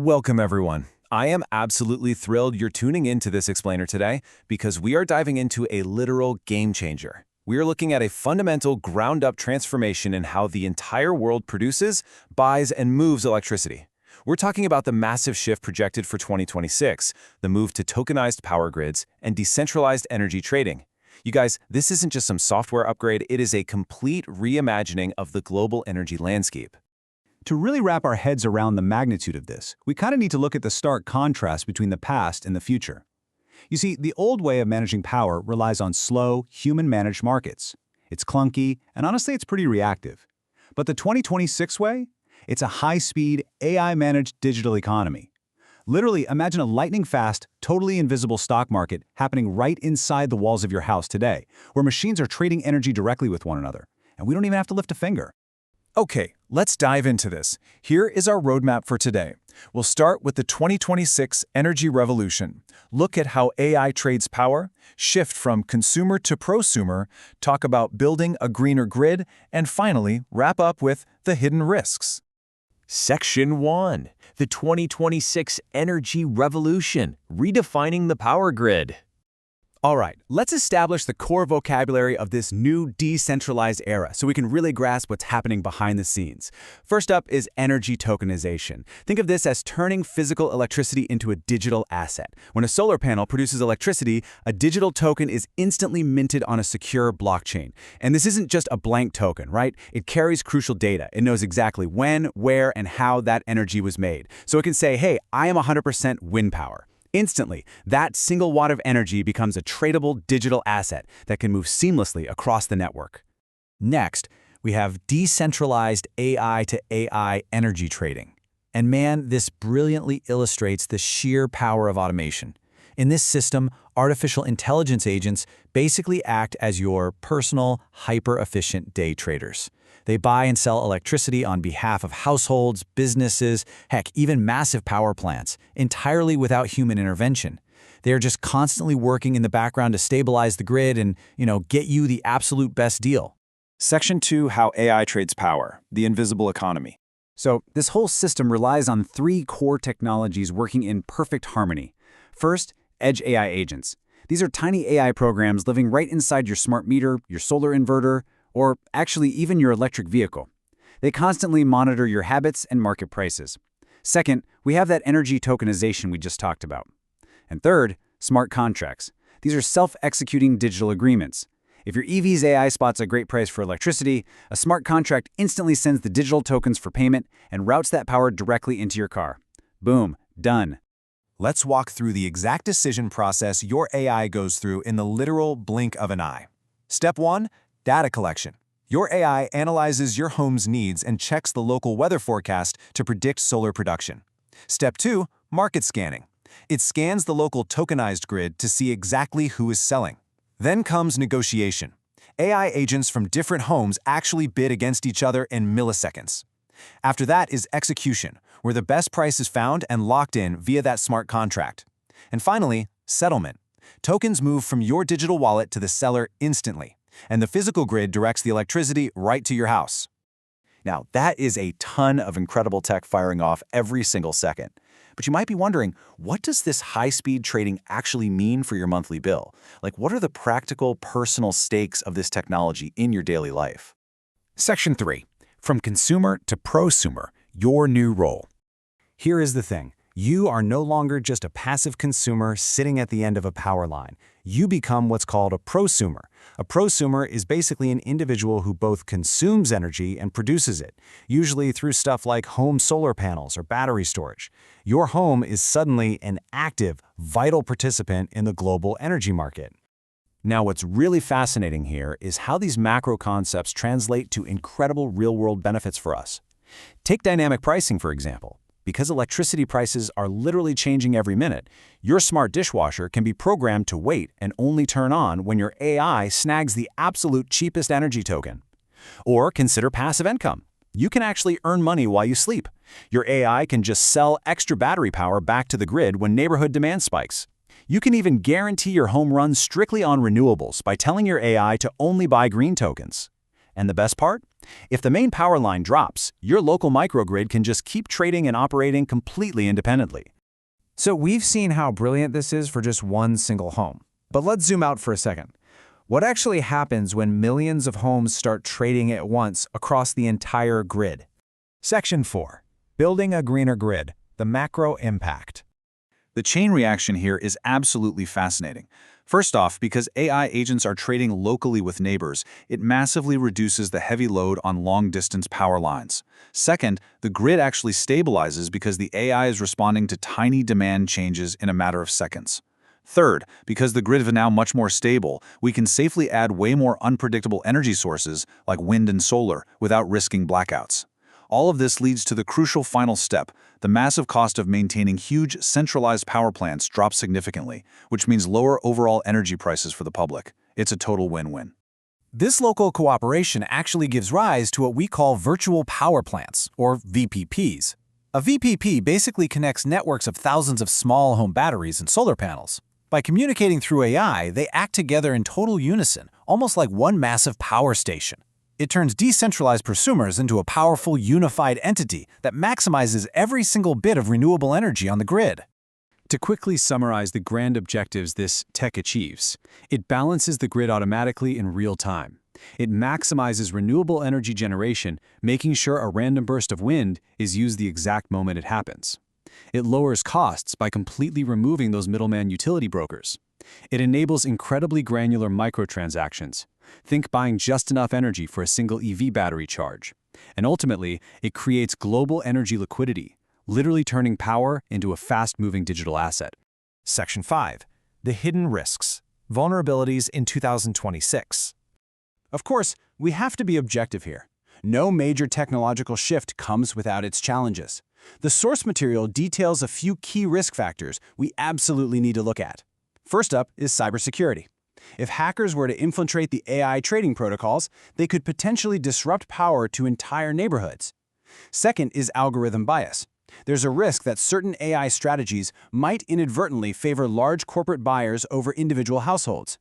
Welcome, everyone. I am absolutely thrilled you're tuning into this explainer today because we are diving into a literal game changer. We are looking at a fundamental ground-up transformation in how the entire world produces, buys, and moves electricity. We're talking about the massive shift projected for 2026, the move to tokenized power grids, and decentralized energy trading. You guys, this isn't just some software upgrade, it is a complete reimagining of the global energy landscape. To really wrap our heads around the magnitude of this, we kind of need to look at the stark contrast between the past and the future. You see, the old way of managing power relies on slow, human-managed markets. It's clunky, and honestly, it's pretty reactive. But the 2026 way? It's a high-speed, AI-managed digital economy. Literally, imagine a lightning-fast, totally invisible stock market happening right inside the walls of your house today, where machines are trading energy directly with one another, and we don't even have to lift a finger. Okay, let's dive into this. Here is our roadmap for today. We'll start with the 2026 energy revolution. Look at how AI trades power, shift from consumer to prosumer, talk about building a greener grid, and finally, wrap up with the hidden risks. Section 1. The 2026 Energy Revolution, Redefining the Power Grid. All right, let's establish the core vocabulary of this new decentralized era so we can really grasp what's happening behind the scenes. First up is energy tokenization. Think of this as turning physical electricity into a digital asset. When a solar panel produces electricity, a digital token is instantly minted on a secure blockchain. And this isn't just a blank token, right? It carries crucial data. It knows exactly when, where, and how that energy was made. So it can say, hey, I am 100% wind power. Instantly, that single watt of energy becomes a tradable digital asset that can move seamlessly across the network. Next, we have decentralized AI-to-AI energy trading. And man, this brilliantly illustrates the sheer power of automation. In this system, artificial intelligence agents basically act as your personal, hyper-efficient day traders. They buy and sell electricity on behalf of households, businesses, heck, even massive power plants, entirely without human intervention. They are just constantly working in the background to stabilize the grid and, get you the absolute best deal. Section 2, how AI trades power, the invisible economy. So this whole system relies on three core technologies working in perfect harmony. First, edge AI agents. These are tiny AI programs living right inside your smart meter, your solar inverter, or actually even your electric vehicle. They constantly monitor your habits and market prices. Second, we have that energy tokenization we just talked about. And third, smart contracts. These are self-executing digital agreements. If your EV's AI spots a great price for electricity, a smart contract instantly sends the digital tokens for payment and routes that power directly into your car. Boom, done. Let's walk through the exact decision process your AI goes through in the literal blink of an eye. Step 1. Data collection. Your AI analyzes your home's needs and checks the local weather forecast to predict solar production. Step 2. Market scanning. It scans the local tokenized grid to see exactly who is selling. Then comes negotiation. AI agents from different homes actually bid against each other in milliseconds. After that is execution, where the best price is found and locked in via that smart contract. And finally, settlement. Tokens move from your digital wallet to the seller instantly, and the physical grid directs the electricity right to your house. Now, that is a ton of incredible tech firing off every single second. But you might be wondering, what does this high-speed trading actually mean for your monthly bill? Like, what are the practical, personal stakes of this technology in your daily life? Section 3. From consumer to prosumer, your new role. Here is the thing. You are no longer just a passive consumer sitting at the end of a power line. You become what's called a prosumer. A prosumer is basically an individual who both consumes energy and produces it, usually through stuff like home solar panels or battery storage. Your home is suddenly an active, vital participant in the global energy market. Now, what's really fascinating here is how these macro concepts translate to incredible real-world benefits for us. Take dynamic pricing, for example. Because electricity prices are literally changing every minute, your smart dishwasher can be programmed to wait and only turn on when your AI snags the absolute cheapest energy token. Or consider passive income. You can actually earn money while you sleep. Your AI can just sell extra battery power back to the grid when neighborhood demand spikes. You can even guarantee your home runs strictly on renewables by telling your AI to only buy green tokens. And the best part? If the main power line drops, your local microgrid can just keep trading and operating completely independently. So we've seen how brilliant this is for just one single home. But let's zoom out for a second. What actually happens when millions of homes start trading at once across the entire grid? Section 4. Building a greener grid, the macro impact. The chain reaction here is absolutely fascinating. First off, because AI agents are trading locally with neighbors, it massively reduces the heavy load on long-distance power lines. Second, the grid actually stabilizes because the AI is responding to tiny demand changes in a matter of seconds. Third, because the grid is now much more stable, we can safely add way more unpredictable energy sources like wind and solar without risking blackouts. All of this leads to the crucial final step. The massive cost of maintaining huge, centralized power plants drops significantly, which means lower overall energy prices for the public. It's a total win-win. This local cooperation actually gives rise to what we call virtual power plants, or VPPs. A VPP basically connects networks of thousands of small home batteries and solar panels. By communicating through AI, they act together in total unison, almost like one massive power station. It turns decentralized prosumers into a powerful, unified entity that maximizes every single bit of renewable energy on the grid. To quickly summarize the grand objectives this tech achieves, it balances the grid automatically in real time. It maximizes renewable energy generation, making sure a random burst of wind is used the exact moment it happens. It lowers costs by completely removing those middleman utility brokers. It enables incredibly granular microtransactions. Think buying just enough energy for a single EV battery charge. And ultimately, it creates global energy liquidity, literally turning power into a fast-moving digital asset. Section 5. The hidden risks. Vulnerabilities in 2026. Of course, we have to be objective here. No major technological shift comes without its challenges. The source material details a few key risk factors we absolutely need to look at. First up is cybersecurity. If hackers were to infiltrate the AI trading protocols, they could potentially disrupt power to entire neighborhoods. Second is algorithm bias. There's a risk that certain AI strategies might inadvertently favor large corporate buyers over individual households.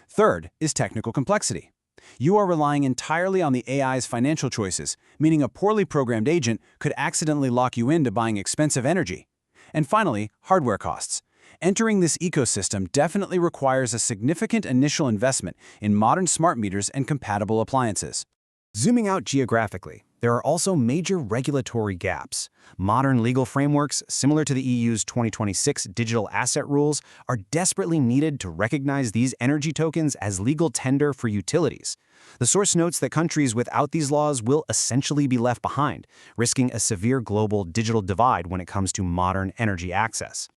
Third is technical complexity. You are relying entirely on the AI's financial choices, meaning a poorly programmed agent could accidentally lock you into buying expensive energy. And finally, hardware costs. Entering this ecosystem definitely requires a significant initial investment in modern smart meters and compatible appliances. Zooming out geographically, there are also major regulatory gaps. Modern legal frameworks, similar to the EU's 2026 digital asset rules, are desperately needed to recognize these energy tokens as legal tender for utilities. The source notes that countries without these laws will essentially be left behind, risking a severe global digital divide when it comes to modern energy access.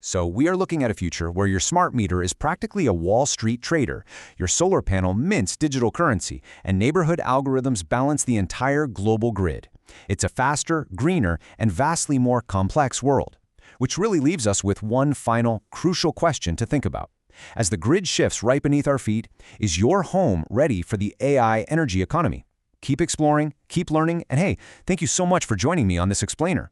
So we are looking at a future where your smart meter is practically a Wall Street trader, your solar panel mints digital currency, and neighborhood algorithms balance the entire global grid. It's a faster, greener, and vastly more complex world. Which really leaves us with one final, crucial question to think about. As the grid shifts right beneath our feet, is your home ready for the AI energy economy? Keep exploring, keep learning, and hey, thank you so much for joining me on this explainer.